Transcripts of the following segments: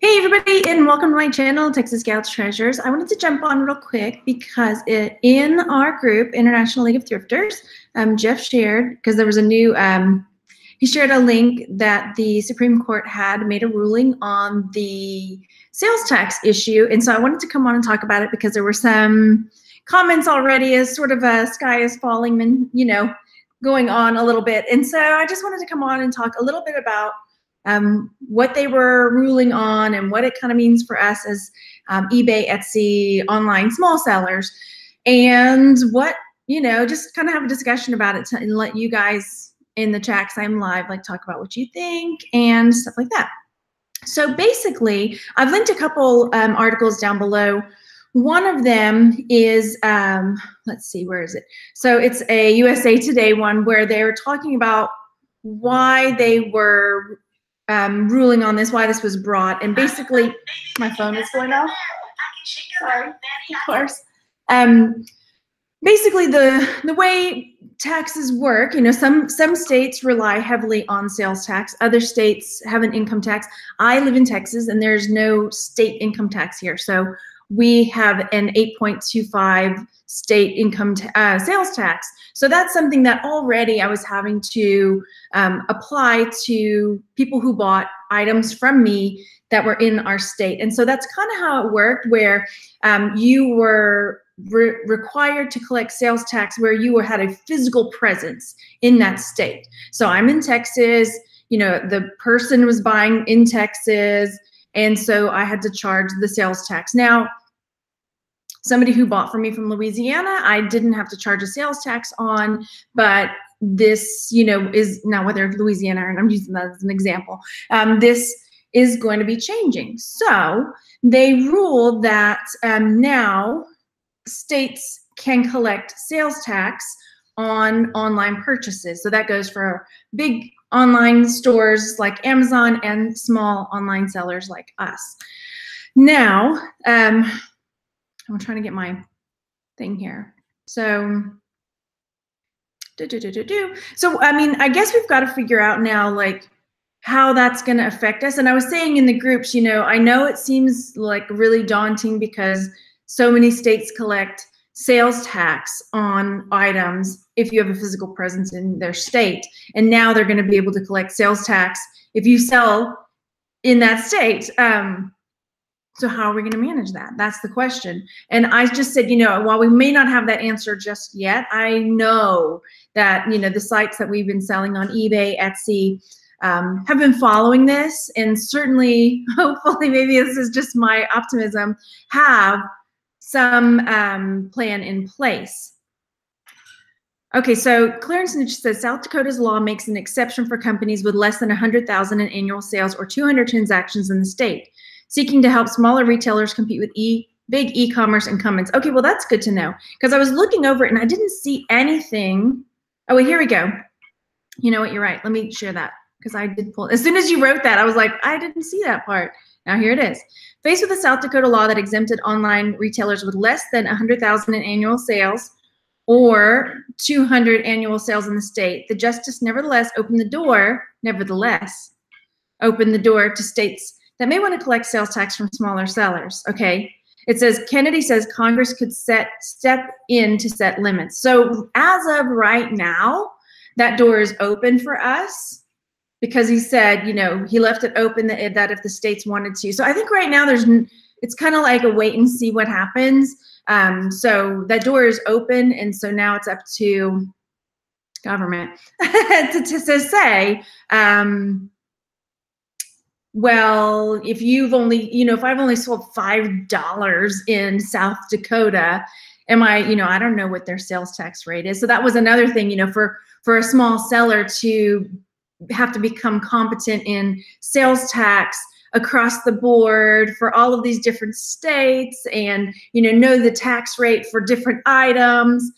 Hey everybody, and welcome to my channel, Texas Gals Treasures. I wanted to jump on real quick because in our group, International League of Thrifters, Jeff shared, because there was a new, he shared a link that the Supreme Court had made a ruling on the sales tax issue. And so I wanted to come on and talk about it because there were some comments already as sort of a sky is falling, and going on a little bit. And so I just wanted to come on and talk a little bit about what they were ruling on and what it kind of means for us as eBay, Etsy, online small sellers, and what, just kind of have a discussion about it and let you guys in the chat, 'cause I'm live, like talk about what you think and stuff like that. So basically, I've linked a couple articles down below. One of them is, let's see, where is it? So it's a USA Today one where they're talking about why they were ruling on this, why this was brought, and basically, my phone is going off. Sorry, of course. Basically, the way taxes work, some states rely heavily on sales tax. Other states have an income tax. I live in Texas, and there's no state income tax here, so we have an 8.25 state income sales tax. So that's something that already I was having to apply to people who bought items from me that were in our state. And so that's kind of how it worked, where you were required to collect sales tax where you had a physical presence in that state. So I'm in Texas, the person was buying in Texas, and so I had to charge the sales tax. Now, somebody who bought from me from Louisiana, I didn't have to charge a sales tax on, but this, is now whether Louisiana, and I'm using that as an example, this is going to be changing. So they ruled that now states can collect sales tax on online purchases. So that goes for big online stores like Amazon and small online sellers like us. Now, I'm trying to get my thing here. So, so I guess we've got to figure out now, like, how that's going to affect us. And I was saying in the groups, I know it seems like really daunting because so many states collect sales tax on items if you have a physical presence in their state. And now they're going to be able to collect sales tax if you sell in that state. So how are we going to manage that? That's the question. And I just said, while we may not have that answer just yet, I know that, the sites that we've been selling on eBay, Etsy, have been following this, and certainly, hopefully, maybe this is just my optimism, have some plan in place. Okay, so Clearance says South Dakota's law makes an exception for companies with less than 100,000 in annual sales or 200 transactions in the state, seeking to help smaller retailers compete with big e-commerce incumbents. Okay, well, that's good to know, because I was looking over it and I didn't see anything. Oh, wait, here we go. You know what, you're right. Let me share that, because I did pull. As soon as you wrote that, I was like, I didn't see that part. Now here it is. Faced with a South Dakota law that exempted online retailers with less than 100,000 in annual sales or 200 annual sales in the state, the justice nevertheless opened the door to states that may want to collect sales tax from smaller sellers. Okay, it says, Kennedy says Congress could step in to set limits. So as of right now, that door is open for us, because he said, he left it open that if the states wanted to. So I think right now it's kind of like a wait and see what happens. So that door is open, and so now it's up to government to say, well, if you've only, if I've only sold $5 in South Dakota, am I, I don't know what their sales tax rate is. So that was another thing, for a small seller to have to become competent in sales tax across the board for all of these different states, and, know the tax rate for different items.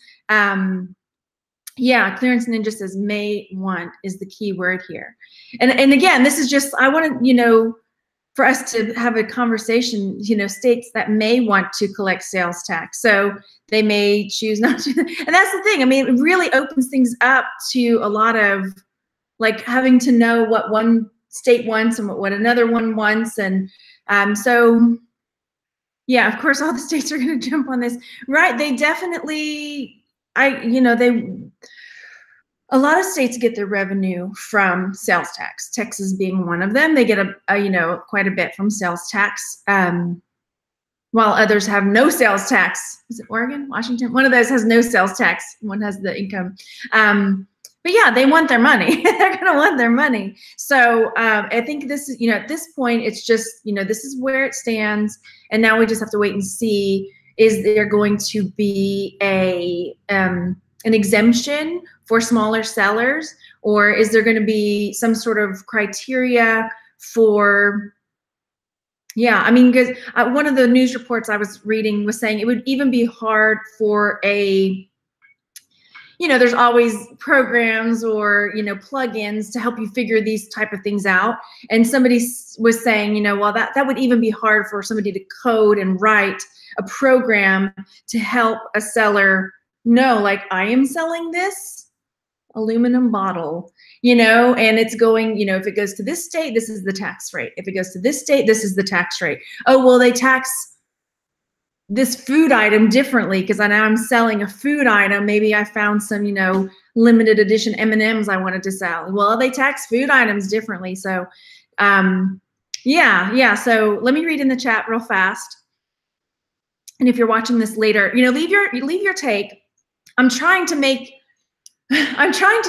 Yeah, Clearance Ninja says may want is the key word here. And again, this is just, I want to, for us to have a conversation, states that may want to collect sales tax. So they may choose not to. And that's the thing. It really opens things up to a lot of, like, having to know what one state wants and what another one wants. And So yeah, of course, all the states are going to jump on this, right? They definitely, a lot of states get their revenue from sales tax. Texas being one of them, they get quite a bit from sales tax. While others have no sales tax. Is it Oregon, Washington? One of those has no sales tax. One has the income. But yeah, they want their money. They're going to want their money. So I think this is, at this point, it's just, this is where it stands. And now we just have to wait and see, is there going to be an exemption for smaller sellers? Or is there going to be some sort of criteria for, yeah, I mean, because one of the news reports I was reading was saying it would even be hard for there's always programs or, plugins to help you figure these type of things out. And somebody was saying, well, that would even be hard for somebody to code and write a program to help a seller know, like, I am selling this aluminum bottle, and it's going, if it goes to this state, this is the tax rate. If it goes to this state, this is the tax rate. Oh, well, they tax this food item differently because now I'm selling a food item. Maybe I found some, limited edition M&Ms I wanted to sell. Well, they tax food items differently. So, yeah. So let me read in the chat real fast. And if you're watching this later, leave your take. I'm trying to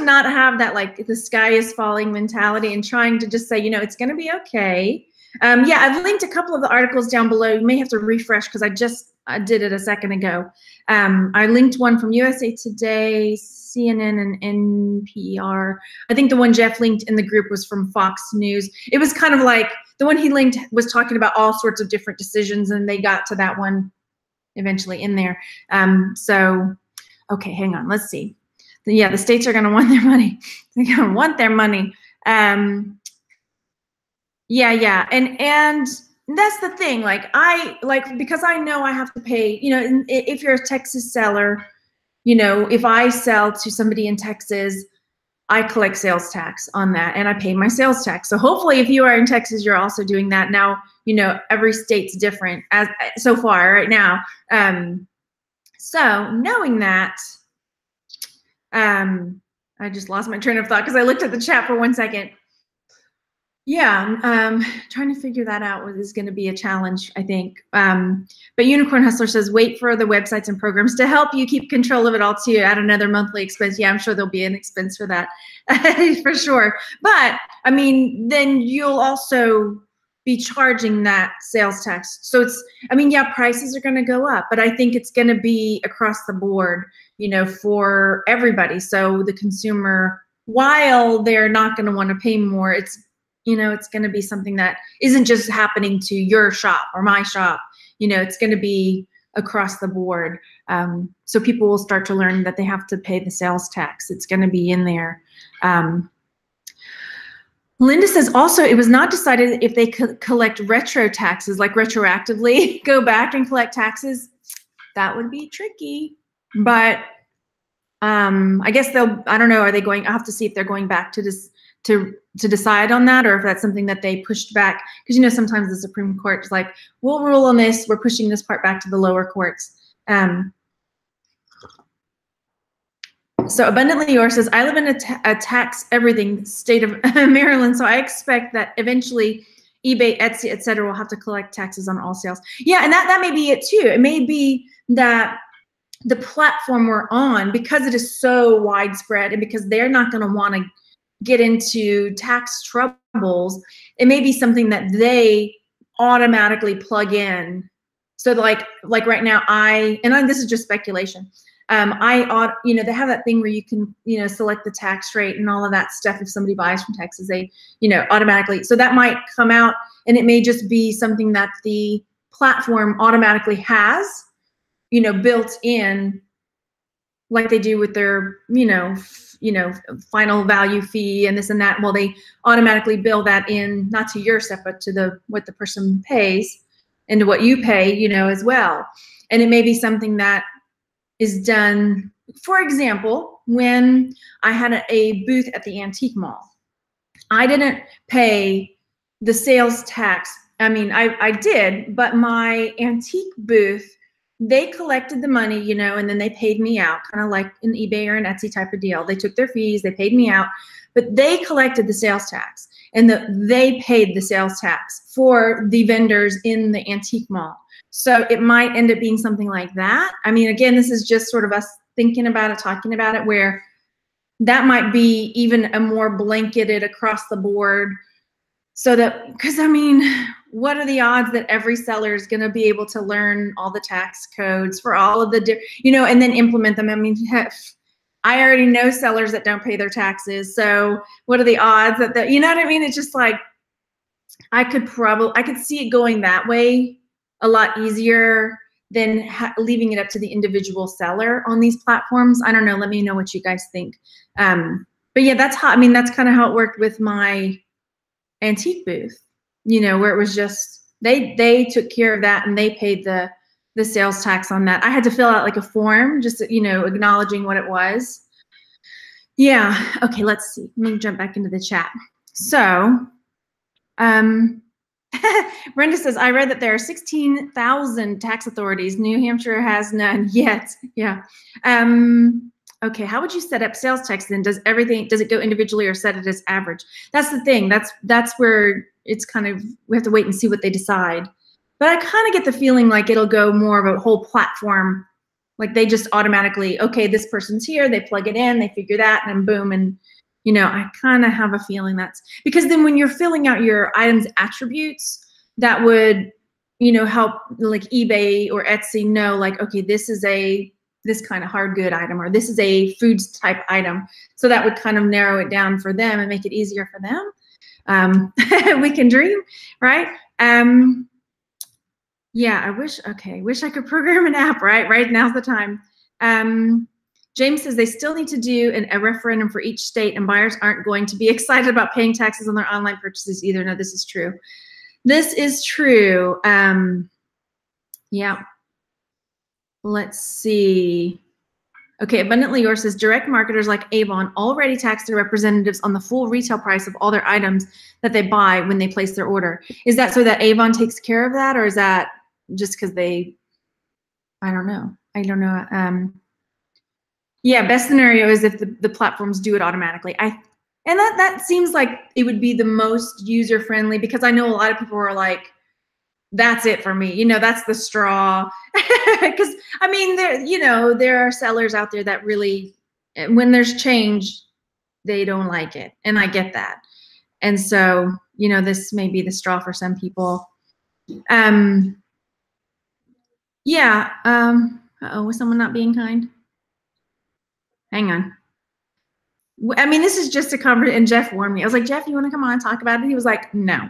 not have that, like, the sky is falling mentality, and trying to just say, it's going to be okay. Yeah, I've linked a couple of the articles down below. You may have to refresh because I did it a second ago. I linked one from USA Today, CNN, and NPR. I think the one Jeff linked in the group was from Fox News. It was kind of like the one he linked was talking about all sorts of different decisions, and they got to that one eventually in there. So, okay, hang on. Let's see. Yeah, the states are going to want their money. They're going to want their money. Yeah. And that's the thing. Because I know I have to pay, if you're a Texas seller, if I sell to somebody in Texas, I collect sales tax on that and I pay my sales tax. So hopefully if you are in Texas, you're also doing that. Now, every state's different as so far right now. So knowing that, I just lost my train of thought because I looked at the chat for 1 second. Yeah, trying to figure that out is going to be a challenge, I think. But Unicorn Hustler says, wait for the websites and programs to help you keep control of it all too. Add another monthly expense. Yeah, I'm sure there'll be an expense for that for sure. But I mean, then you'll also be charging that sales tax. So it's, yeah, prices are going to go up, but I think it's going to be across the board, for everybody. So the consumer, while they're not going to want to pay more, it's going to be something that isn't just happening to your shop or my shop. It's going to be across the board. So people will start to learn that they have to pay the sales tax. It's going to be in there. Linda says also it was not decided if they could collect retro taxes, like retroactively go back and collect taxes. That would be tricky, but I guess I don't know, are they going, I'll have to see if they're going back to this to decide on that, or if that's something that they pushed back, because sometimes the Supreme Court is like, we'll rule on this, we're pushing this part back to the lower courts. So Abundantly Yours says, I live in a tax everything state of Maryland, so I expect that eventually eBay, Etsy, etc. will have to collect taxes on all sales. Yeah, and that may be it too. It may be that the platform we're on, because it is so widespread and because they're not going to want to get into tax troubles, it may be something that they automatically plug in. So like right now, this is just speculation. They have that thing where you can, select the tax rate and all of that stuff. If somebody buys from Texas, they, automatically, so that might come out, and it may just be something that the platform automatically has, built in, like they do with their, final value fee and this and that. Well, they automatically bill that in, not to your stuff, but to what the person pays and to what you pay, as well. And it may be something that is done, for example, when I had a booth at the antique mall, I didn't pay the sales tax I mean, I did, but my antique booth, they collected the money, you know, and then they paid me out, kind of like an eBay or an Etsy type of deal. They took their fees, they paid me out, but they collected the sales tax, and they paid the sales tax for the vendors in the antique mall. So it might end up being something like that. I mean, again, this is just sort of us thinking about it, talking about it, where that might be even a more blanketed across the board. So that, because I mean, what are the odds that every seller is going to be able to learn all the tax codes for all of the, you know, and then implement them? I mean, I already know sellers that don't pay their taxes. So what are the odds that, you know what I mean? It's just like, I could see it going that way a lot easier than leaving it up to the individual seller on these platforms. I don't know. Let me know what you guys think. But yeah, that's how, I mean, that's kind of how it worked with my antique booth, you know, where it was just, they took care of that and they paid the sales tax on that. I had to fill out like a form, just, you know, acknowledging what it was. Yeah. Okay. Let's see. Let me jump back into the chat. So, Brenda says, I read that there are 16,000 tax authorities. New Hampshire has none yet. Yeah. Okay. How would you set up sales tax then? Does it go individually or set it as average? That's the thing. That's where it's kind of, we have to wait and see what they decide. But I kind of get the feeling like it'll go more of a whole platform. Like they just automatically, okay, this person's here, they plug it in, they figure that, and then boom. And, you know, I kind of have a feeling that's, because then when you're filling out your items attributes, that would, you know, help like eBay or Etsy know like, okay, this is this kind of hard good item, or this is a foods type item. So that would kind of narrow it down for them and make it easier for them. We can dream, right? Yeah, I wish I could program an app, right? Right now's the time. James says they still need to do a referendum for each state, and buyers aren't going to be excited about paying taxes on their online purchases either. No, this is true. This is true. Yeah. Let's see. Okay, Abundantly Yours says direct marketers like Avon already tax their representatives on the full retail price of all their items that they buy when they place their order. Is that so that Avon takes care of that, or is that just because they, I don't know. Yeah, best scenario is if the platforms do it automatically. And that seems like it would be the most user friendly, because I know a lot of people are like, that's it for me. You know, that's the straw. Because I mean, there are sellers out there that really, when there's change, they don't like it. And I get that. And so, you know, this may be the straw for some people. Yeah. Uh-oh, was someone not being kind? Hang on. I mean, this is just a conversation, and Jeff warned me. I was like, Jeff, you want to come on and talk about it? He was like, no.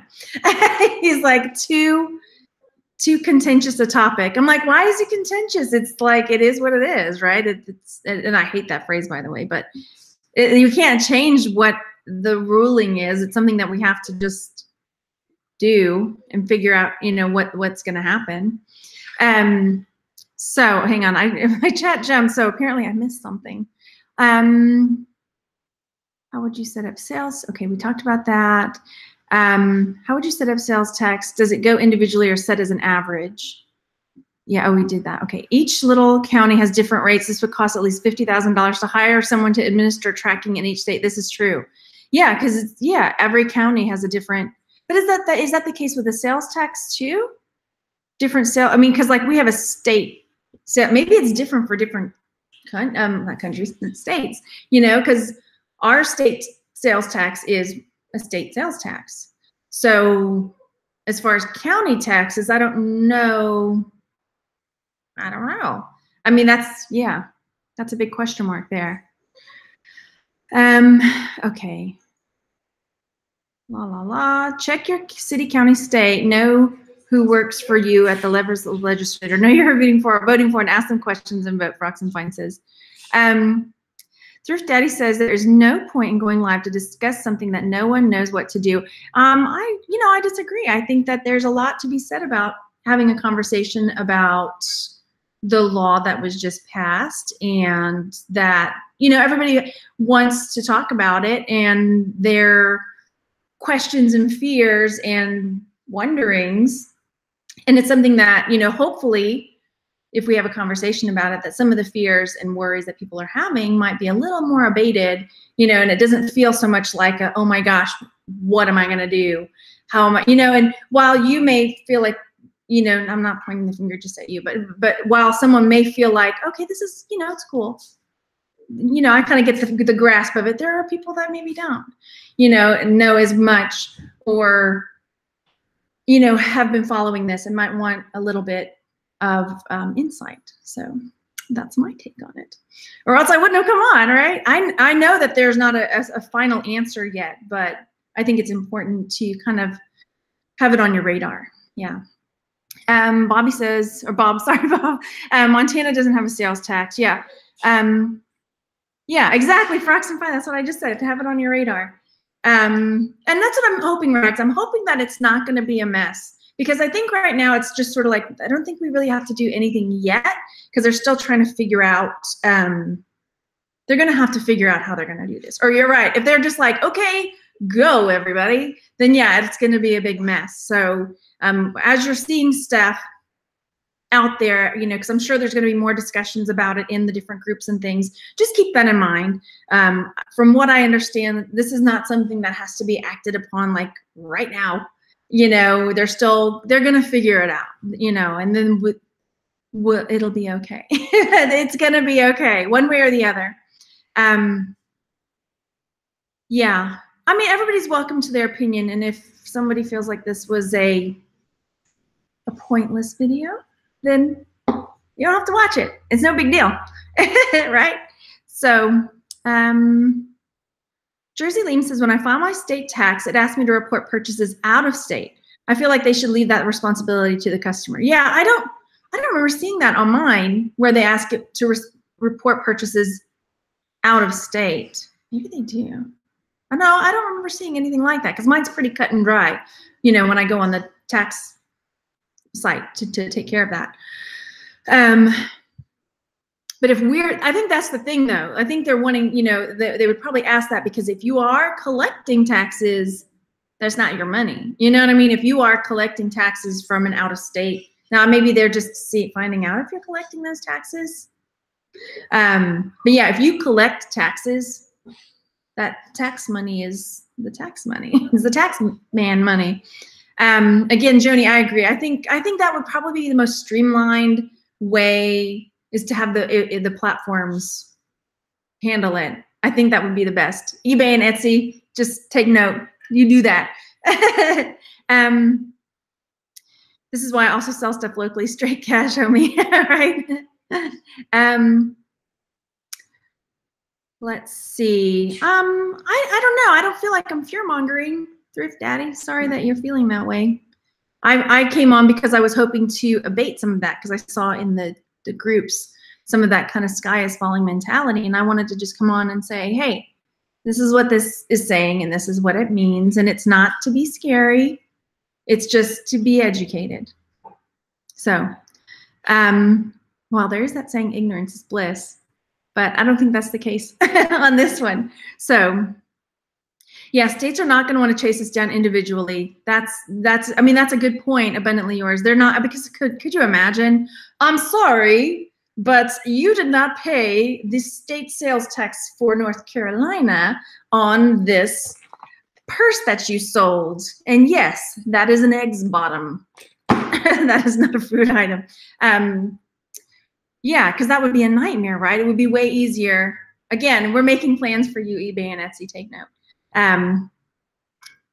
He's like, too contentious a topic. I'm like, why is it contentious? It's like, it is what it is, right? And I hate that phrase, by the way, but you can't change what the ruling is. It's something that we have to just do and figure out, you know, what's going to happen. So hang on, my chat jumped. So apparently I missed something. How would you set up sales? Okay, we talked about that. How would you set up sales tax? Does it go individually or set as an average? Yeah, we did that. Okay, each little county has different rates. This would cost at least $50,000 to hire someone to administer tracking in each state. This is true. Yeah, because every county has a different. But is that the case with the sales tax too? Different sale. I mean, because like we have a state. So maybe it's different for different not countries, states. You know, because our state sales tax is a state sales tax. So as far as county taxes, I don't know. I mean, that's a big question mark there. Okay. Check your city, county, state. Know who works for you at the legislature. Know you're voting for, and ask them questions and vote for. Oxen Fine says. Thrift Daddy says there is no point in going live to discuss something that no one knows what to do. I disagree. I think that there's a lot to be said about having a conversation about the law that was just passed, and that, you know, everybody wants to talk about it and their questions and fears, and wonderings. And it's something that, you know, hopefully, if we have a conversation about it, that some of the fears and worries that people are having might be a little more abated, you know, and it doesn't feel so much like, oh my gosh, what am I going to do? How am I, you know, and while you may feel like, you know, I'm not pointing the finger just at you, but while someone may feel like, okay, this is, you know, it's cool. You know, I kind of get the grasp of it. There are people that maybe don't, you know as much, or, you know, have been following this and might want a little bit of insight. So that's my take on it. Or else I wouldn't have come on, right? I know that there's not a final answer yet, but I think it's important to kind of have it on your radar. Yeah. Bobby says, or Bob, sorry, Bob, Montana doesn't have a sales tax. Yeah. Yeah, exactly. Frocks and fine. That's what I just said, to have it on your radar. And that's what I'm hoping, Rex. I'm hoping that it's not going to be a mess. Because I think right now it's just sort of like, I don't think we really have to do anything yet, because they're still trying to figure out, they're going to have to figure out how they're going to do this. Or you're right, if they're just like, okay, go everybody, then yeah, it's going to be a big mess. So as you're seeing stuff out there, you know, because I'm sure there's going to be more discussions about it in the different groups and things, just keep that in mind. From what I understand, this is not something that has to be acted upon like right now. You know, they're going to figure it out, you know, and then it'll be okay. It's going to be okay, one way or the other. Yeah, I mean, everybody's welcome to their opinion. And if somebody feels like this was a pointless video, then you don't have to watch it. It's no big deal, right? So, Jersey Leem says, when I file my state tax, it asks me to report purchases out of state. I feel like they should leave that responsibility to the customer. Yeah, I don't remember seeing that on mine, where they ask it to report purchases out of state. Maybe they do. No, I don't remember seeing anything like that, because mine's pretty cut and dry, you know, when I go on the tax site to take care of that. But if I think that's the thing though. I think they're wanting, you know, they would probably ask that because if you are collecting taxes, that's not your money. You know what I mean? If you are collecting taxes from an out of state, now maybe they're just finding out if you're collecting those taxes. But yeah, if you collect taxes, that tax money is the tax money, is the tax man money. Again, Joni, I agree. I think that would probably be the most streamlined way, is to have the platforms handle it. I think that would be the best. eBay and Etsy, just take note. You do that. This is why I also sell stuff locally, straight cash, homie, right? Let's see. I don't know. I don't feel like I'm fear-mongering, Thrift Daddy. Sorry that you're feeling that way. I came on because I was hoping to abate some of that, because I saw in the groups some of that kind of sky is falling mentality, and I wanted to just come on and say, hey, this is what this is saying, and this is what it means, and it's not to be scary. It's just to be educated. So, well, there's that saying, ignorance is bliss, but I don't think that's the case on this one. So, yeah, states are not going to want to chase us down individually. I mean, that's a good point, abundantly yours. They're not, because could you imagine? I'm sorry, but you did not pay the state sales tax for North Carolina on this purse that you sold. And yes, that is an egg's bottom. That is not a food item. Yeah, because that would be a nightmare, right? It would be way easier. Again, we're making plans for you, eBay and Etsy, take note.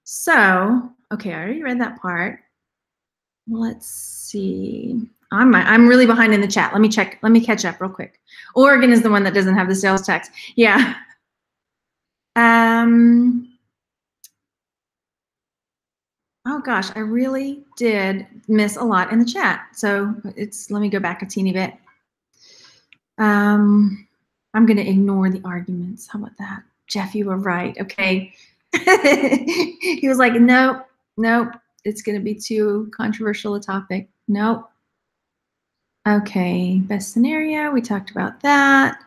So, okay, I already read that part. Let's see. I'm really behind in the chat. Let me check. Let me catch up real quick. Oregon is the one that doesn't have the sales tax. Yeah. Oh gosh, I really did miss a lot in the chat. So let me go back a teeny bit. I'm going to ignore the arguments. How about that? Jeff, you were right. Okay. He was like, nope, it's going to be too controversial a topic. Nope. Okay, best scenario. We talked about that.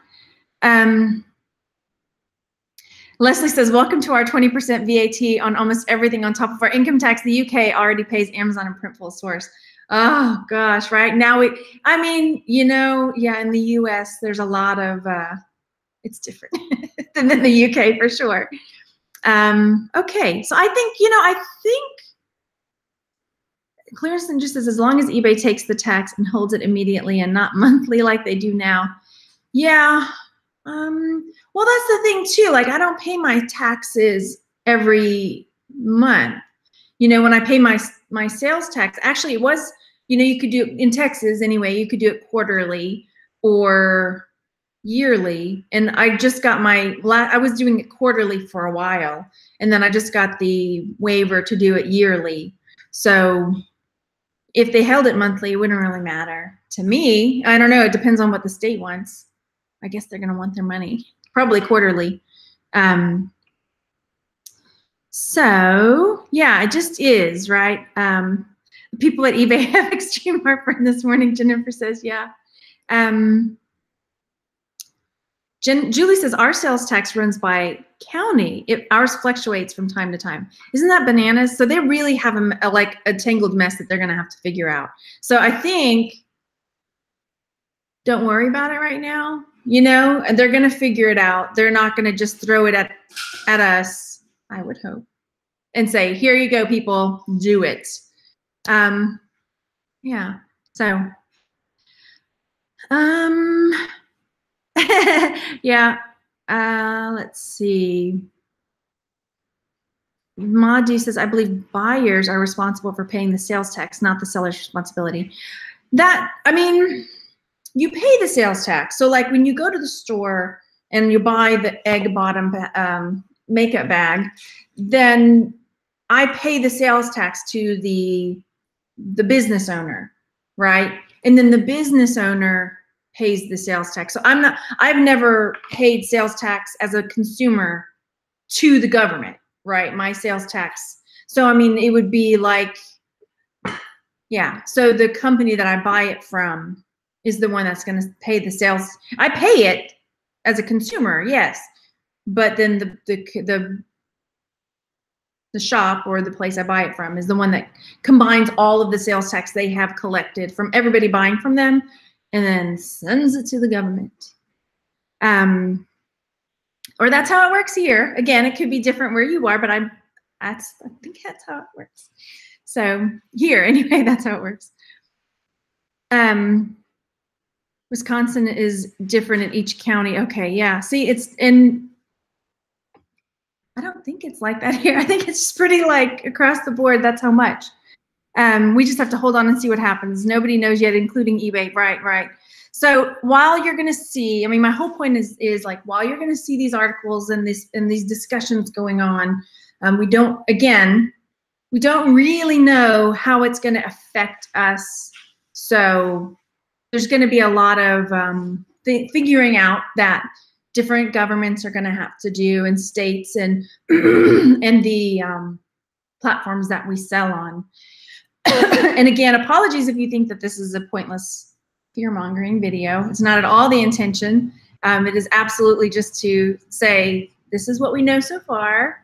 Leslie says, welcome to our 20% VAT on almost everything on top of our income tax. The UK already pays Amazon and Printful source. Oh gosh, right now I mean, you know, yeah, in the US, there's a lot of, it's different than in the UK for sure. Okay, so I think, you know, I think Clearest just says, as long as eBay takes the tax and holds it immediately and not monthly like they do now. Yeah. Well, that's the thing too. Like, I don't pay my taxes every month. You know, when I pay my sales tax, actually it was, you know, you could do it in Texas anyway, you could do it quarterly or yearly. And I just got I was doing it quarterly for a while. And then I just got the waiver to do it yearly. So if they held it monthly, it wouldn't really matter to me. I don't know. It depends on what the state wants. I guess they're going to want their money, probably quarterly. So yeah, it just is, right? People at eBay have extreme heartburn this morning, Jennifer says, yeah. Julie says, our sales tax runs by county. Ours fluctuates from time to time. Isn't that bananas? So they really have like a tangled mess that they're going to have to figure out. So I think, don't worry about it right now. You know, and they're going to figure it out. They're not going to just throw it at us, I would hope, and say, here you go, people, do it. Yeah, so, yeah, let's see. Madu says, I believe buyers are responsible for paying the sales tax, not the seller's responsibility. That, I mean, you pay the sales tax. So like when you go to the store and you buy the egg bottom makeup bag, then I pay the sales tax to the business owner, right? And then the business owner pays the sales tax. So I've never paid sales tax as a consumer to the government, right? My sales tax. So, I mean, it would be like, yeah. So the company that I buy it from is the one that's going to pay the sales. I pay it as a consumer, yes, but then the shop or the place I buy it from is the one that combines all of the sales tax they have collected from everybody buying from them and then sends it to the government. Or that's how it works here. Again, it could be different where you are, but I think that's how it works. So here, anyway, that's how it works. Wisconsin is different in each county. Okay, yeah. See, it's in, I don't think it's like that here. I think it's pretty like across the board, that's how much. We just have to hold on and see what happens. Nobody knows yet, including eBay. Right. So while you're going to see, I mean, my whole point is like, while you're going to see these articles and these discussions going on, we don't really know how it's going to affect us. So there's going to be a lot of figuring out that different governments are going to have to do, and states and and the platforms that we sell on. And again, apologies if you think that this is a pointless fear-mongering video. It's not at all the intention. It is absolutely just to say, this is what we know so far.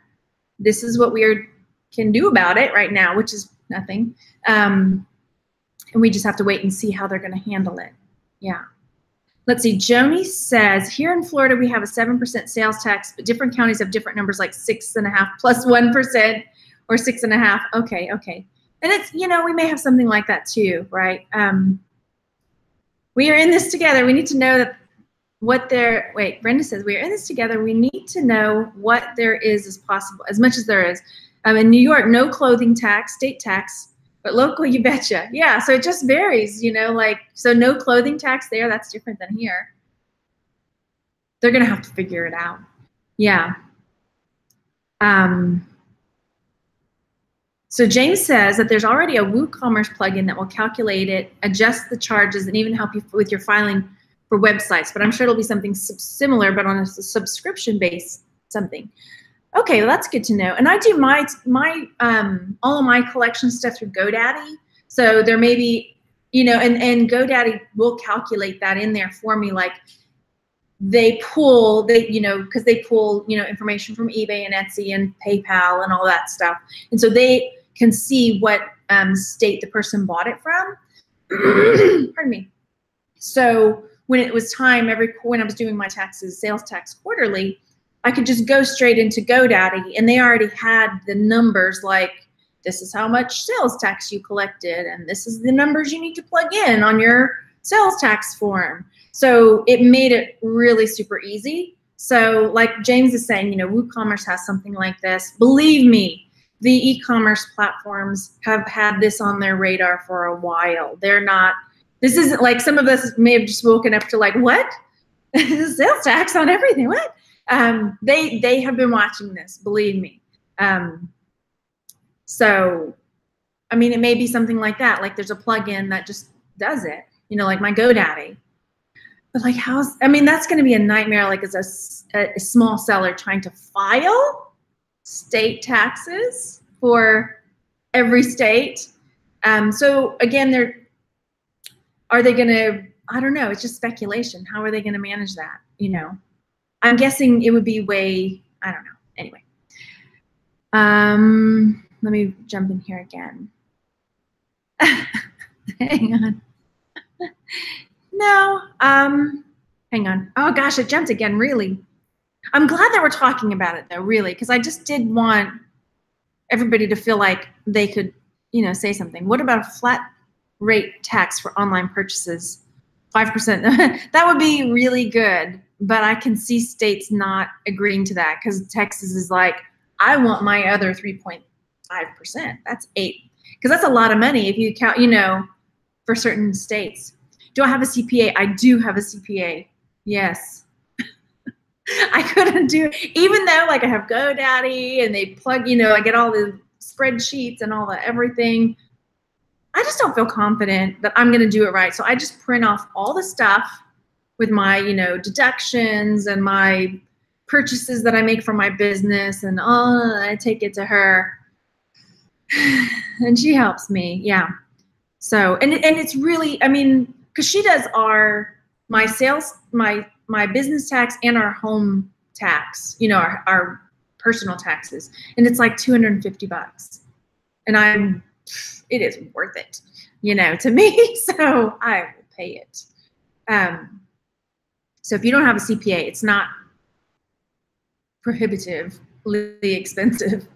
This is what we can do about it right now, which is nothing. And we just have to wait and see how they're going to handle it. Yeah. Let's see. Joni says, here in Florida, we have a 7% sales tax, but different counties have different numbers, like 6.5 plus 1% or 6.5. Okay. And it's, you know, we may have something like that too, right? We are in this together. We need to know that Brenda says, we are in this together. We need to know what there is as possible, as much as there is. In New York, no clothing tax, state tax, but local, you betcha. Yeah, so it just varies, you know, like, so no clothing tax there, that's different than here. They're going to have to figure it out. Yeah. So James says that there's already a WooCommerce plugin that will calculate it, adjust the charges, and even help you with your filing for websites. But I'm sure it'll be something similar, but on a subscription-based something. Okay, well, that's good to know. And I do my all of my collection stuff through GoDaddy. So there may be, you know, and GoDaddy will calculate that in there for me, like they pull, because they pull, information from eBay and Etsy and PayPal and all that stuff. And so they can see what state the person bought it from. Pardon me. So when it was time, when I was doing my taxes, sales tax quarterly, I could just go straight into GoDaddy, and they already had the numbers, like, this is how much sales tax you collected, and this is the numbers you need to plug in on your sales tax form. So it made it really super easy. So like James is saying, WooCommerce has something like this. Believe me, the e-commerce platforms have had this on their radar for a while. This isn't like, some of us may have just woken up to like, what? Sales tax on everything, what? They have been watching this, believe me. So, I mean, it may be something like that. Like there's a plugin that just does it, like my GoDaddy. But like, that's going to be a nightmare. Like as a small seller trying to file state taxes for every state. So again, are they going to, I don't know. It's just speculation. How are they going to manage that? I'm guessing it would be way, I don't know. Anyway. Let me jump in here again. Hang on. No, hang on. Oh gosh, it jumped again, really. I'm glad that we're talking about it though, really, because I just did want everybody to feel like they could, say something. What about a flat rate tax for online purchases? 5%. That would be really good, but I can see states not agreeing to that because Texas is like, I want my other 3.5%. That's 8%. Because that's a lot of money if you count, for certain states. Do I have a CPA? I do have a CPA. Yes. I couldn't do it. Even though like I have GoDaddy and they plug, I get all the spreadsheets and all the everything. I just don't feel confident that I'm going to do it right. So I just print off all the stuff with my, deductions and my purchases that I make for my business, and I take it to her and she helps me. Yeah. So, and it's really, because she does my sales, my business tax and our home tax, our personal taxes. And it's like $250. And it is worth it, to me. So I will pay it. So if you don't have a CPA, it's not prohibitively expensive.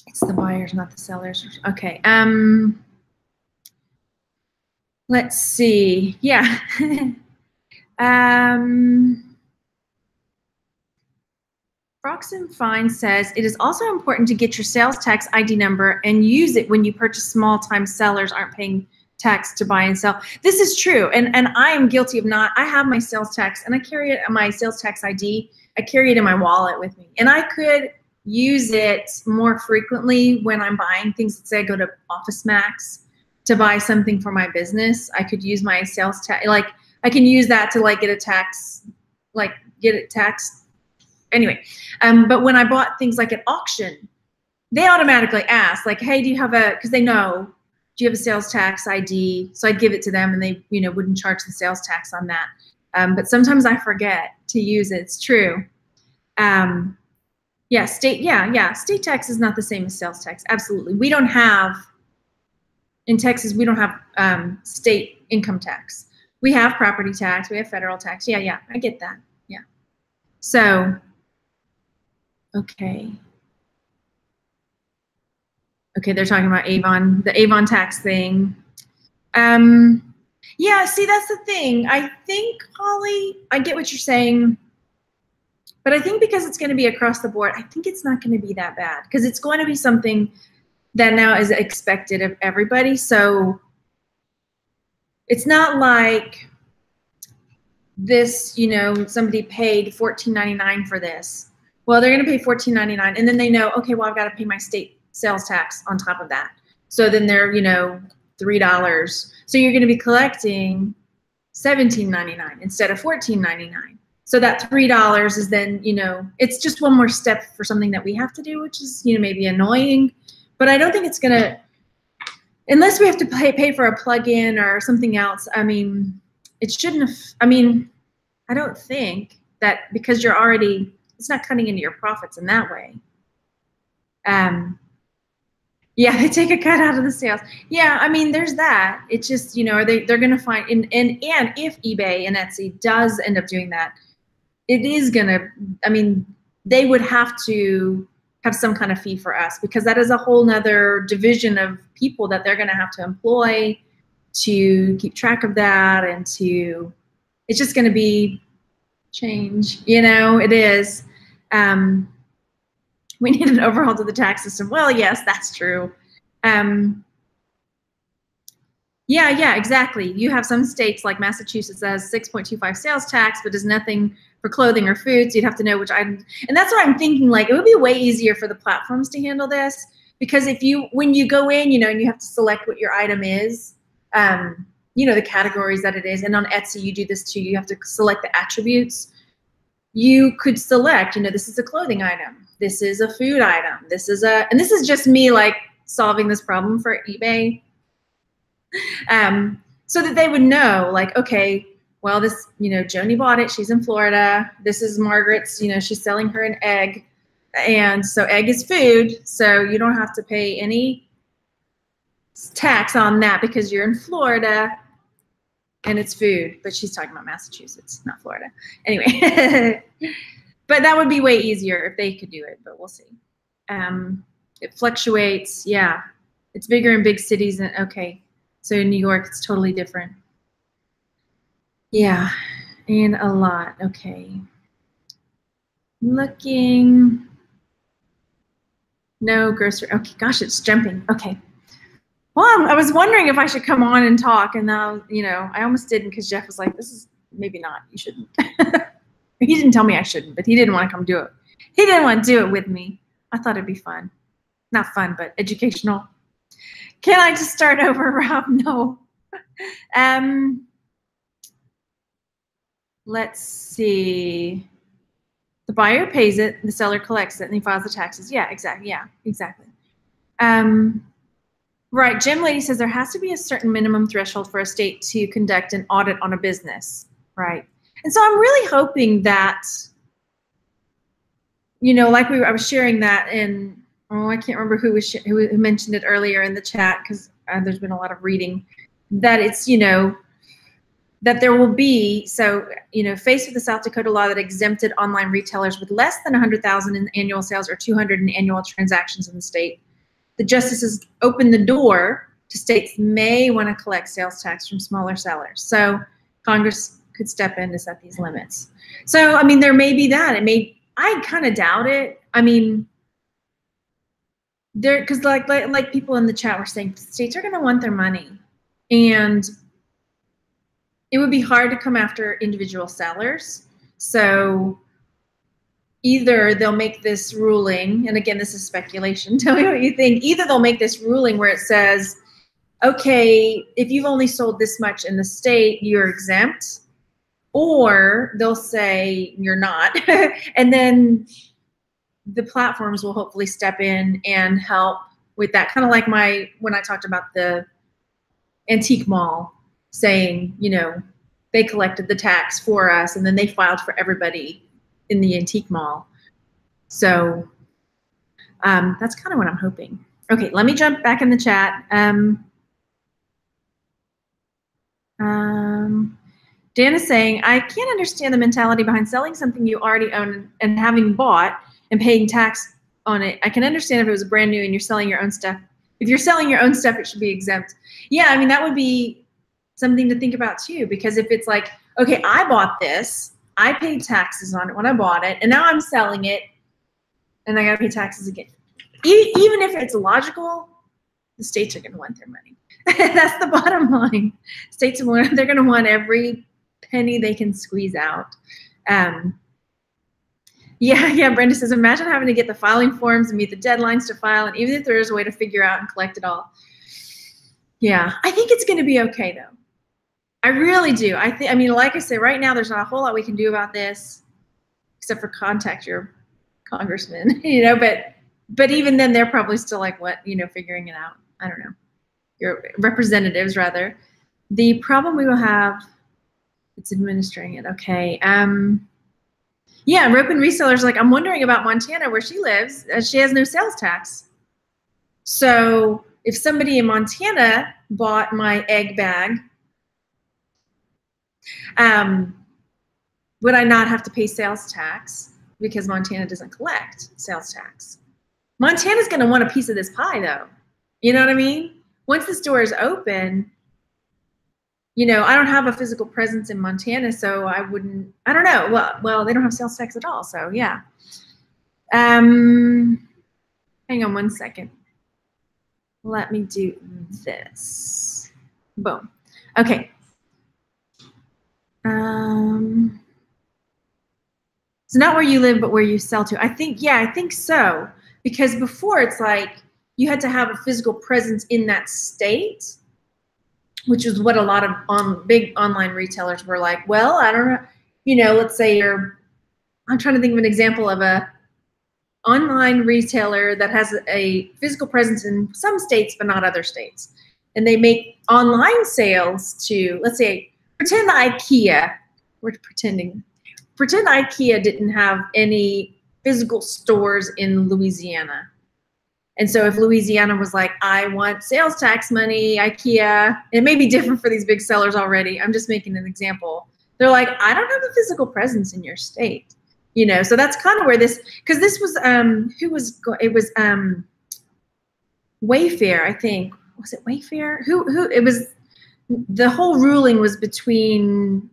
It's the buyers, not the sellers. Okay. Let's see. Yeah. Froxen Fine says, it is also important to get your sales tax ID number and use it when you purchase small-time sellers aren't paying tax to buy and sell. This is true, and I am guilty of not. I have my sales tax, and I carry it, my sales tax ID. I carry it in my wallet with me, and I could use it more frequently when I'm buying things. Let's say I go to Office Max to buy something for my business. I could use my sales tax, like I can use that to like get a tax, like get it taxed. Anyway, but when I bought things like at auction, they automatically ask like, hey, do you have because they know, do you have a sales tax ID? So I'd give it to them and they, wouldn't charge the sales tax on that. But sometimes I forget to use it. It's true. Yeah, state tax is not the same as sales tax. Absolutely. We don't have, in Texas, we don't have state income tax. We have property tax. We have federal tax. Yeah, I get that. Yeah. So, okay. Okay, they're talking about Avon, the Avon tax thing. Yeah, see, that's the thing. I think, Holly, I get what you're saying. But I think because it's going to be across the board, I think it's not going to be that bad because it's going to be something that now is expected of everybody. So it's not like this, somebody paid $14.99 for this. Well, they're going to pay $14.99 and then they know, okay, well, I've got to pay my state sales tax on top of that. So then they're, $3. So you're going to be collecting $17.99 instead of $14.99. So that $3 is then, it's just one more step for something that we have to do, which is, maybe annoying. But I don't think it's going to, unless we have to pay for a plugin or something else. I mean, it shouldn't have, I mean, I don't think that because you're already, it's not cutting into your profits in that way. Yeah, they take a cut out of the sales. Yeah, I mean, there's that. It's just, you know, they're going to find, and if eBay and Etsy does end up doing that, it is going to, I mean, they would have to have some kind of fee for us, because that is a whole nother division of people that they're going to have to employ to keep track of that, and to, it's just going to be change, you know, it is. We need an overhaul to the tax system. Well, yes, that's true. Yeah, exactly. You have some states like Massachusetts that has 6.25 sales tax, but does nothing for clothing or food. So you'd have to know which items. And that's what I'm thinking, like, it would be way easier for the platforms to handle this, because if you, when you go in, you know, and you have to select what your item is, you know, the categories that it is. And on Etsy, you do this too. You have to select the attributes. You could select, you know, this is a clothing item. This is a food item. This is a, and this is just me like solving this problem for eBay. So that they would know, like, okay, well, this, you know, Joni bought it. She's in Florida. This is Margaret's, you know, she's selling her an egg. And so egg is food. So you don't have to pay any tax on that because you're in Florida and it's food. But she's talking about Massachusetts, not Florida. Anyway. But that would be way easier if they could do it, but we'll see. It fluctuates. Yeah, it's bigger in big cities. And okay, so in New York, it's totally different. Yeah, and a lot. Okay. Looking. No grocery. Okay, gosh, it's jumping. Okay. Well, I was wondering if I should come on and talk, and now, you know, I almost didn't because Jeff was like, this is maybe not, you shouldn't. He didn't tell me I shouldn't, but he didn't want to come do it. He didn't want to do it with me. I thought it'd be fun. Not fun, but educational. Can I just start over, Rob? No. Let's see. The buyer pays it, the seller collects it, and he files the taxes. Yeah, exactly. Yeah, exactly. Right. Jim Lady says there has to be a certain minimum threshold for a state to conduct an audit on a business. Right. And so I'm really hoping that, you know, like I was sharing that in, oh, I can't remember who mentioned it earlier in the chat, because there's been a lot of reading, that it's, you know, that there will be, so, you know, faced with the South Dakota law that exempted online retailers with less than 100,000 in annual sales or 200 in annual transactions in the state, the justices opened the door to states may want to collect sales tax from smaller sellers. So Congress could step in to set these limits. So, I mean, there may be that. It may, I kind of doubt it. I mean, there, because like people in the chat were saying, states are going to want their money, and it would be hard to come after individual sellers. So either they'll make this ruling, and again, this is speculation, tell me what you think. Either they'll make this ruling where it says, okay, if you've only sold this much in the state, you're exempt, or they'll say you're not. And then the platforms will hopefully step in and help with that. Kind of like when I talked about the antique mall saying, you know, they collected the tax for us and then they filed for everybody in the antique mall. So that's kind of what I'm hoping. Okay, let me jump back in the chat. Dan is saying, I can't understand the mentality behind selling something you already own and having bought and paying tax on it. I can understand if it was brand new and you're selling your own stuff. If you're selling your own stuff, it should be exempt. Yeah, I mean, that would be something to think about too, because if it's like, okay, I bought this, I paid taxes on it when I bought it, and now I'm selling it, and I gotta pay taxes again. Even if it's logical, the states are gonna want their money. That's the bottom line. States are, they're gonna want every penny they can squeeze out. Yeah, Brenda says, imagine having to get the filing forms and meet the deadlines to file, and even if there is a way to figure out and collect it all. Yeah, I think it's gonna be okay though. I really do. I mean, like I said, right now there's not a whole lot we can do about this, except for contact your congressman, you know, but even then they're probably still like, what, you know, figuring it out. I don't know. Your representatives rather. The problem we will have, It's administering it. Okay. Yeah, rope and resellers, like, I'm wondering about Montana where she lives. She has no sales tax. So if somebody in Montana bought my egg bag, would I not have to pay sales tax because Montana doesn't collect sales tax? Montana's going to want a piece of this pie, though. You know what I mean? Once the store is open, you know, I don't have a physical presence in Montana, so I wouldn't, I don't know. Well, they don't have sales tax at all, so yeah. Hang on one second. Let me do this. Boom. Okay. It's not where you live, but where you sell to. I think, yeah, I think so. Because before it's like you had to have a physical presence in that state, which is what a lot of big online retailers were like, well, I don't know, you know, let's say I'm trying to think of an example of a online retailer that has a physical presence in some states, but not other states. And they make online sales to, let's say, pretend IKEA, pretend IKEA didn't have any physical stores in Louisiana. And so if Louisiana was like, I want sales tax money, IKEA, it may be different for these big sellers already. I'm just making an example. They're like, I don't have a physical presence in your state. You know, so that's kind of where this, because this was, it was Wayfair, I think. Was it Wayfair? It was, the whole ruling was between,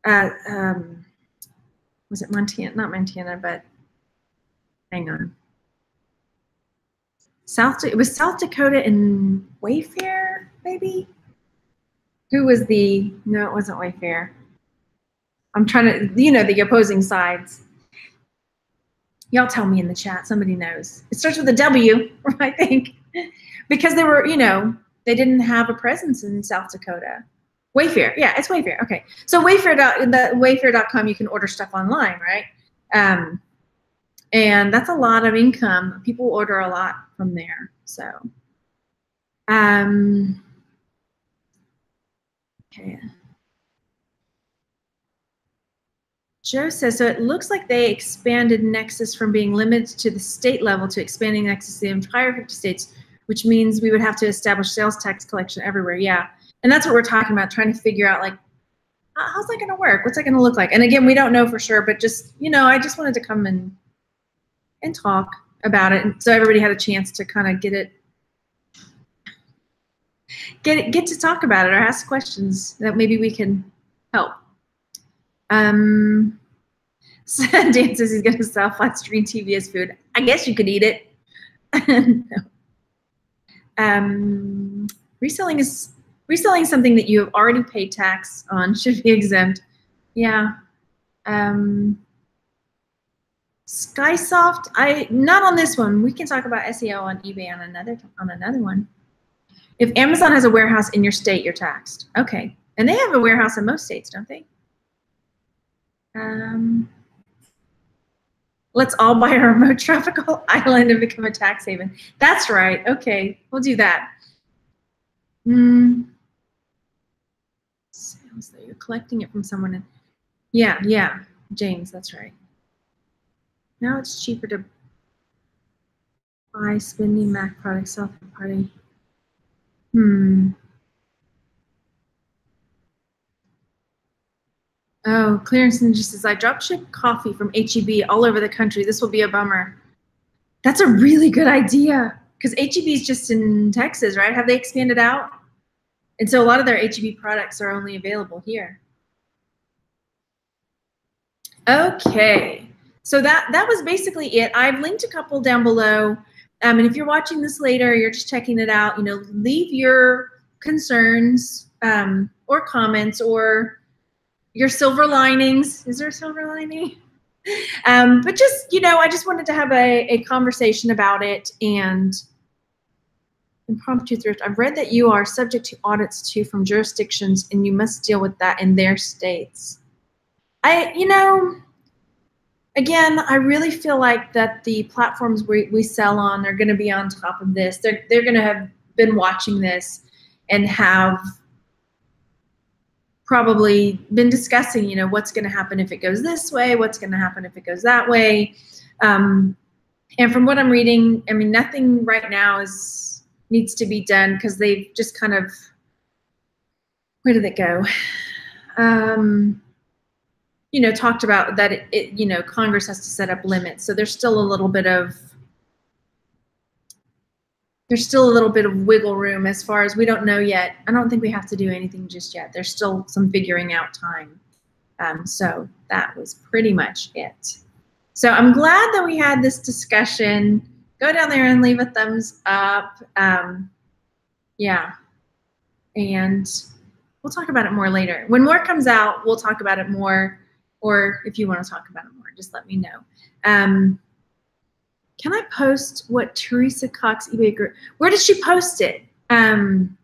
was it Montana? Not Montana, but hang on. It was South Dakota and Wayfair, maybe? Who was no, it wasn't Wayfair. I'm trying to, you know, the opposing sides. Y'all tell me in the chat, somebody knows. It starts with a W, I think, because they were, you know, they didn't have a presence in South Dakota. Wayfair, yeah, it's Wayfair, okay. So Wayfair.com, you can order stuff online, right? And that's a lot of income. People order a lot from there, so. Okay. Joe says, so it looks like they expanded Nexus from being limited to the state level to expanding Nexus to the entire 50 states, which means we would have to establish sales tax collection everywhere. Yeah, and that's what we're talking about, trying to figure out, like, how's that going to work? What's that going to look like? And again, we don't know for sure, but just, you know, I just wanted to come and talk about it, and so everybody had a chance to kind of get to talk about it or ask questions that maybe we can help. Dan says he's going to sell flat screen TV as food. I guess you could eat it. No. Reselling something that you have already paid tax on should be exempt. Yeah. Skysoft, not on this one. We can talk about SEO on eBay on another one. If Amazon has a warehouse in your state, you're taxed. Okay. And they have a warehouse in most states, don't they? Let's all buy a remote tropical island and become a tax haven. That's right. Okay, we'll do that. Sales that you're collecting it from someone. Yeah, James, that's right. Now it's cheaper to buy spending Mac products, self-third party. Oh, Clarence just says, I dropship coffee from HEB all over the country. This will be a bummer. That's a really good idea, because HEB is just in Texas, right? Have they expanded out? And so a lot of their HEB products are only available here. Okay, so that was basically it. I've linked a couple down below. And if you're watching this later, you're just checking it out, you know, leave your concerns or comments or your silver linings. Is there a silver lining? But just, you know, I just wanted to have a conversation about it. And impromptu thrift, I've read that you are subject to audits too from jurisdictions, and you must deal with that in their states. You know, again, I really feel like that the platforms we sell on are going to be on top of this. They're going to have been watching this and have probably been discussing, you know, what's going to happen if it goes this way, what's going to happen if it goes that way. And from what I'm reading, I mean, nothing right now needs to be done because they've just kind of, where did it go? You know, talked about that it, you know, Congress has to set up limits. So there's still a little bit of wiggle room as far as we don't know yet. I don't think we have to do anything just yet. There's still some figuring out time. So that was pretty much it. So I'm glad that we had this discussion. Go down there and leave a thumbs up. Yeah. And we'll talk about it more later. When more comes out, we'll talk about it more. Or if you want to talk about it more, just let me know. Can I post what Teresa Cox eBay group? Where did she post it? I'm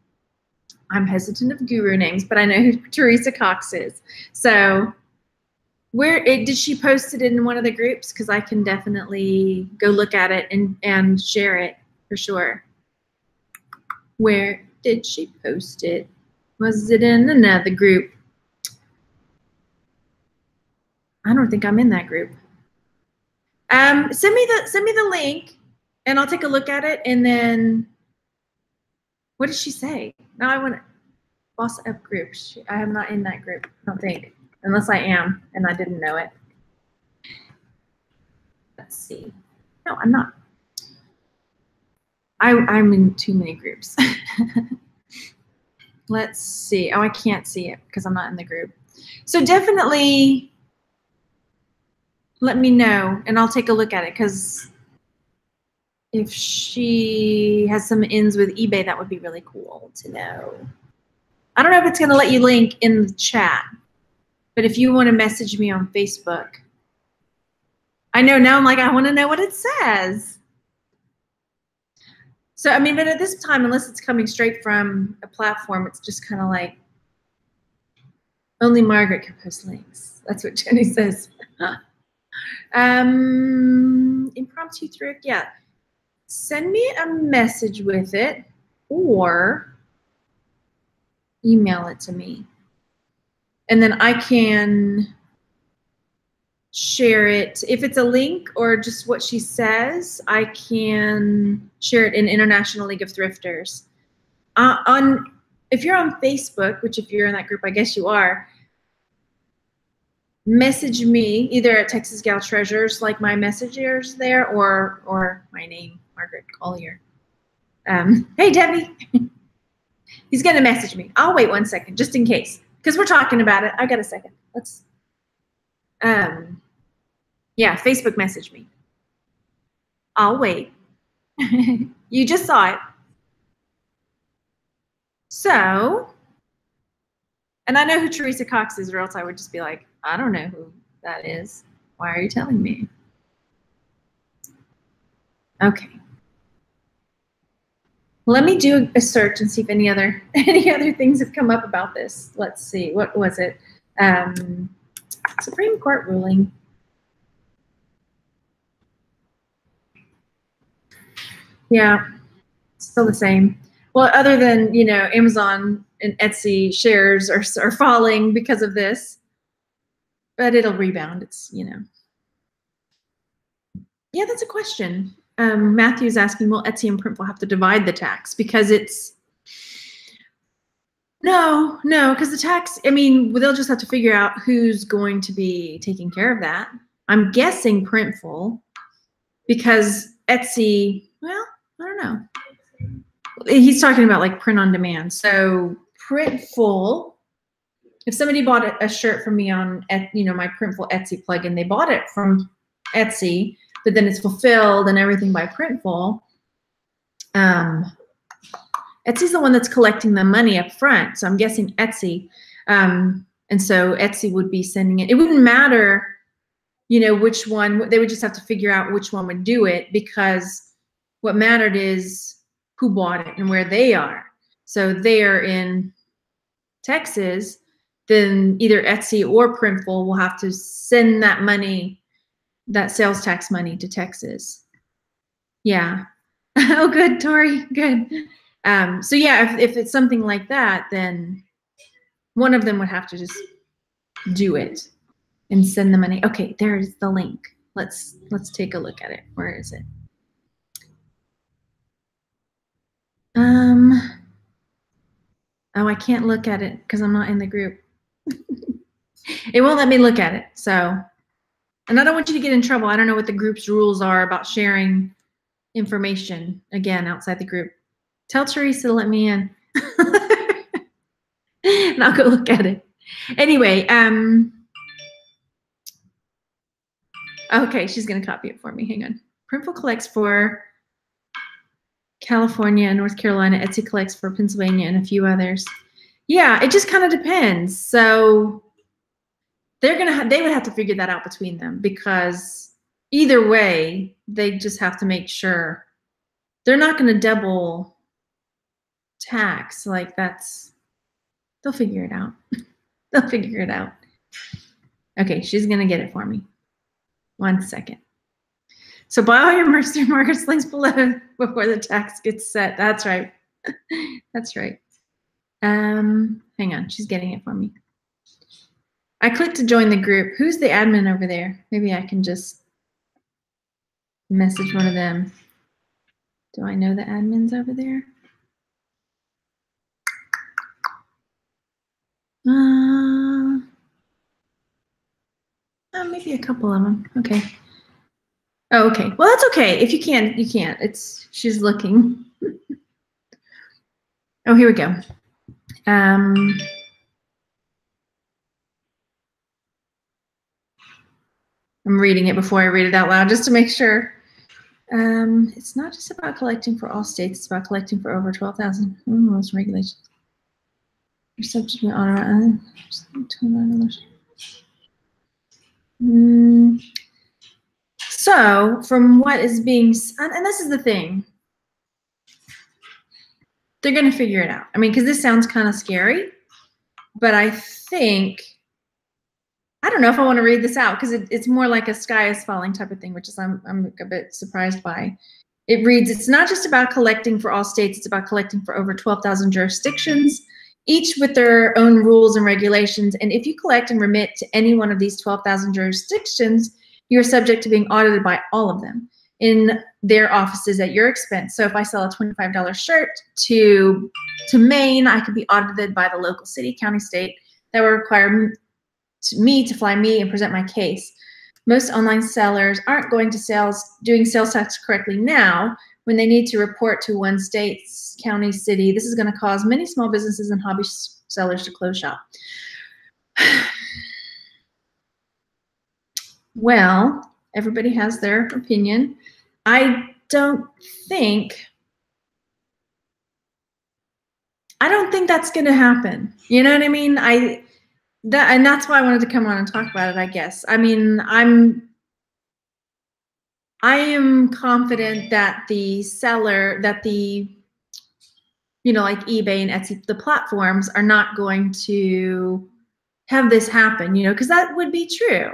hesitant of guru names, but I know who Teresa Cox is. So did she post it in one of the groups? Because I can definitely go look at it and share it for sure. Where did she post it? Was it in another group? I don't think I'm in that group. Send me the link and I'll take a look at it. And then what did she say? Now I want boss up group. I am not in that group, I don't think, unless I am and I didn't know it. Let's see. No, I'm not. I'm in too many groups. Let's see. Oh, I can't see it because I'm not in the group. So definitely let me know and I'll take a look at it, because if she has some ins with eBay, that would be really cool to know. I don't know if it's going to let you link in the chat, but if you want to message me on Facebook. I know now I'm like, I want to know what it says. So, I mean, but at this time, unless it's coming straight from a platform, it's just kind of like, only Margaret can post links. That's what Jenny says. Impromptu thrift, yeah. Send me a message with it or email it to me. And then I can share it. If it's a link or just what she says, I can share it in International League of Thrifters. If you're on Facebook, which if you're in that group, I guess you are, message me either at Texas Gal Treasures, like my messengers there, or my name, Margaret Collier. Hey, Debbie. He's going to message me. I'll wait 1 second just in case, because we're talking about it. I got a second. Let's, yeah, Facebook message me. I'll wait. You just saw it. So, and I know who Teresa Cox is, or else I would just be like, I don't know who that is. Why are you telling me? Okay. Let me do a search and see if any other things have come up about this. Let's see. What was it? Supreme Court ruling. Yeah, still the same. Well, other than, you know, Amazon and Etsy shares are falling because of this, but it'll rebound. It's, you know. Yeah, that's a question. Matthew's asking, will Etsy and Printful have to divide the tax? Because it's, no, because the tax, I mean, they'll just have to figure out who's going to be taking care of that. I'm guessing Printful, because Etsy, well, I don't know. He's talking about like print on demand. So Printful, if somebody bought a shirt from me on, you know, my Printful Etsy plugin, they bought it from Etsy, but then it's fulfilled and everything by Printful. Etsy's the one that's collecting the money up front. So I'm guessing Etsy. And so Etsy would be sending it. It wouldn't matter, you know, which one. They would just have to figure out which one would do it, because what mattered is who bought it and where they are. So they are in Texas, then either Etsy or Printful will have to send that money, that sales tax money, to Texas. Yeah. Oh, good, Tori. Good. So yeah, if it's something like that, then One of them would have to just do it and send the money. Okay, there's the link. Let's take a look at it. Where is it? Oh, I can't look at it because I'm not in the group. It won't let me look at it. So, and I don't want you to get in trouble. I don't know what the group's rules are about sharing information, again, outside the group. Tell Teresa to let me in. And I'll go look at it. Anyway, okay, she's going to copy it for me. Hang on. Printful collects for California and North Carolina. Etsy collects for Pennsylvania and a few others. Yeah, it just kind of depends. So they would have to figure that out between them, because either way, they just have to make sure they're not going to double tax. Like they'll figure it out. They'll figure it out. Okay, she's going to get it for me. 1 second. So buy all your merchant markets links below before the tax gets set. That's right. That's right. Hang on, she's getting it for me. I clicked to join the group. Who's the admin over there? Maybe I can just message one of them. Do I know the admins over there? Maybe a couple of them. Okay. Oh, okay. Well, that's okay. If you can, you can't. She's looking. Oh, here we go. I'm reading it before I read it out loud just to make sure. It's not just about collecting for all states. It's about collecting for over 12,000 rules and regulations. You're subject to honor. So, from what is being, and this is the thing, they're going to figure it out. I mean, because this sounds kind of scary, but I think, I don't know if I want to read this out, because it's more like a sky is falling type of thing, which is I'm a bit surprised by. It reads, it's not just about collecting for all states, it's about collecting for over 12,000 jurisdictions, each with their own rules and regulations. And if you collect and remit to any one of these 12,000 jurisdictions, you're subject to being audited by all of them in their offices at your expense. So if I sell a $25 shirt to Maine, I could be audited by the local city, county, state. That would require me to fly me and present my case. Most online sellers aren't going to doing sales tax correctly now when they need to report to one state, county, city. This is going to cause many small businesses and hobby sellers to close shop. Well, everybody has their opinion. I don't think that's going to happen. You know what I mean? And that's why I wanted to come on and talk about it, I guess. I mean, I am confident that the seller, like eBay and Etsy, the platforms are not going to have this happen, because that would be true.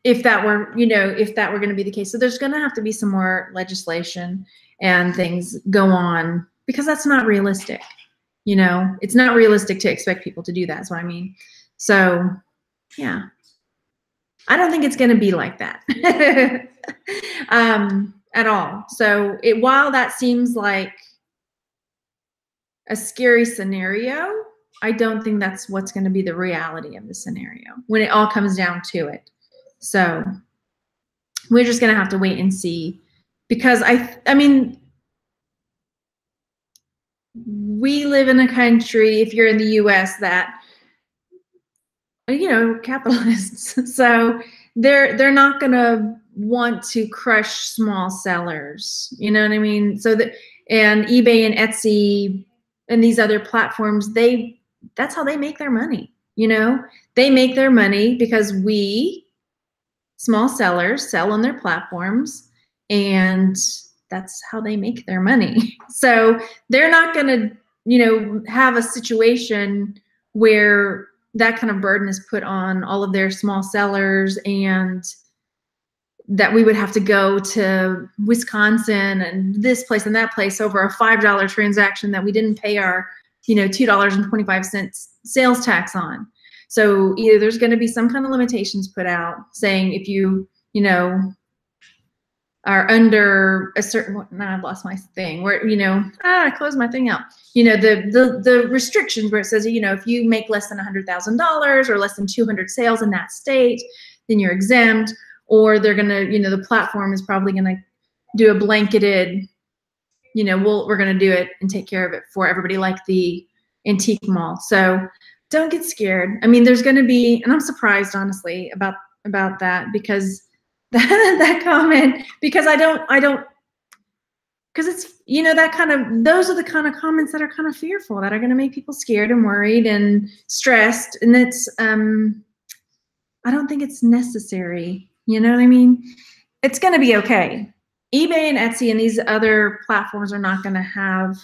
If that were going to be the case. So there's going to have to be some more legislation and things go on, because that's not realistic. It's not realistic to expect people to do that, is what I mean. So, yeah. I don't think it's going to be like that at all. So while that seems like a scary scenario, I don't think that's what's going to be the reality of the scenario when it all comes down to it. So we're just going to have to wait and see, because I mean, we live in a country, if you're in the US, that, capitalists. So they're not going to want to crush small sellers. You know what I mean? So and eBay and Etsy and these other platforms, that's how they make their money. They make their money because we, small sellers, sell on their platforms, and that's how they make their money. So they're not going to, have a situation where that kind of burden is put on all of their small sellers, and that we would have to go to Wisconsin and this place and that place over a $5 transaction that we didn't pay our you know, $2.25 sales tax on. So either there's going to be some kind of limitations put out saying if you know, are under a certain, now I've lost my thing where, you know, I closed my thing out. You know, the restrictions where it says, you know, if you make less than $100,000 or less than 200 sales in that state, then you're exempt. Or they're going to, you know, the platform is probably going to do a blanketed, you know, we're going to do it and take care of it for everybody, like the antique mall. So don't get scared. I mean, there's going to be, and I'm surprised honestly about that, because that comment, because I don't, because it's, you know, that kind of, those are the kind of comments that are kind of fearful, that are going to make people scared and worried and stressed. And it's, I don't think it's necessary. You know what I mean? It's going to be okay. eBay and Etsy and these other platforms are not going to have,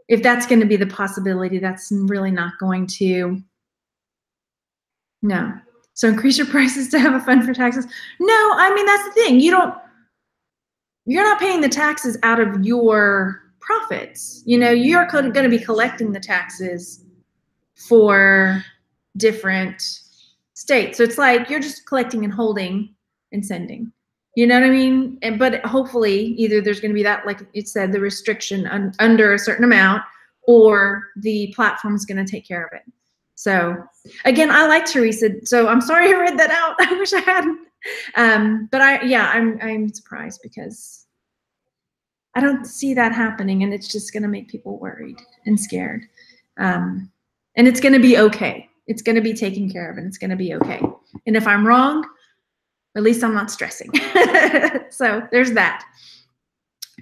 if that's going to be the possibility, that's really not going to, no. So increase your prices to have a fund for taxes. No, I mean, that's the thing. You're not paying the taxes out of your profits. You know, you're going to be collecting the taxes for different states. So it's like you're just collecting and holding and sending. You know what I mean? But hopefully either there's going to be that, like it said, the restriction under a certain amount, or the platform is going to take care of it. So again, I like Teresa. So I'm sorry I read that out. I wish I hadn't. But I'm surprised because I don't see that happening, and it's just going to make people worried and scared. And it's going to be okay. It's going to be taken care of, and it's going to be okay. And if I'm wrong, at least I'm not stressing. So there's that.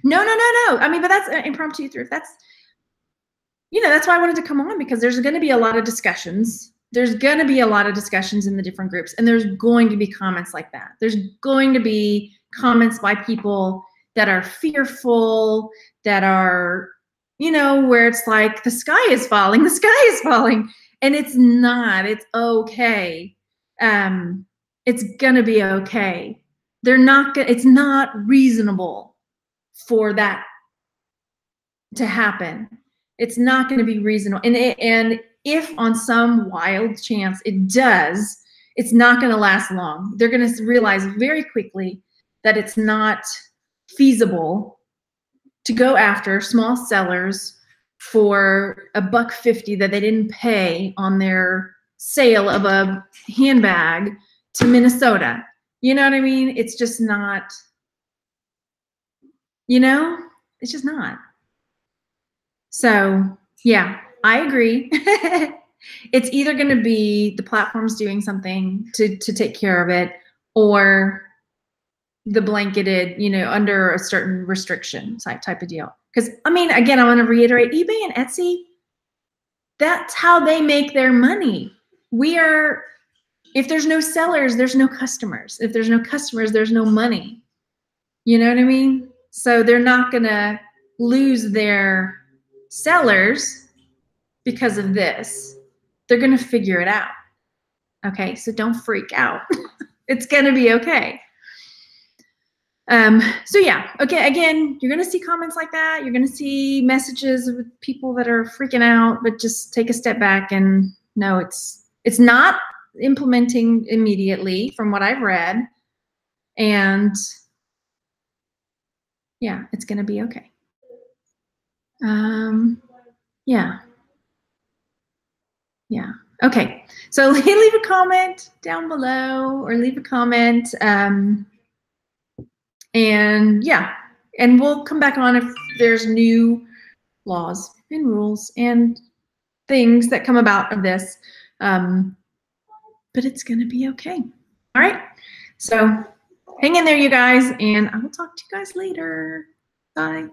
No. I mean, but that's impromptu thrift. That's, you know, that's why I wanted to come on, because there's going to be a lot of discussions. There's going to be a lot of discussions in the different groups, and there's going to be comments like that. There's going to be comments by people that are fearful, that are, you know, where it's like the sky is falling, the sky is falling, and it's not. It's okay. It's gonna be okay. They're not gonna, it's not reasonable for that to happen. It's not going to be reasonable. And if on some wild chance it does, it's not going to last long. They're going to realize very quickly that it's not feasible to go after small sellers for $1.50 that they didn't pay on their sale of a handbag to Minnesota. You know what I mean? It's just not, you know, it's just not. So yeah, I agree. It's either going to be the platform's doing something to take care of it, or the blanketed, you know, under a certain restriction type of deal. Because I mean, again, I want to reiterate, eBay and Etsy, that's how they make their money. If there's no sellers, there's no customers. If there's no customers, there's no money. You know what I mean? So they're not going to lose their sellers because of this. They're going to figure it out. Okay, so don't freak out. It's going to be okay. So yeah, okay, again, you're going to see comments like that. You're going to see messages with people that are freaking out, but just take a step back and no, it's not implementing immediately from what I've read. And yeah, it's going to be okay. Yeah. Okay. So leave a comment down below, or leave a comment. And yeah, and we'll come back on if there's new laws and rules and things that come about of this. But it's going to be okay. All right. So hang in there, you guys, and I will talk to you guys later. Bye.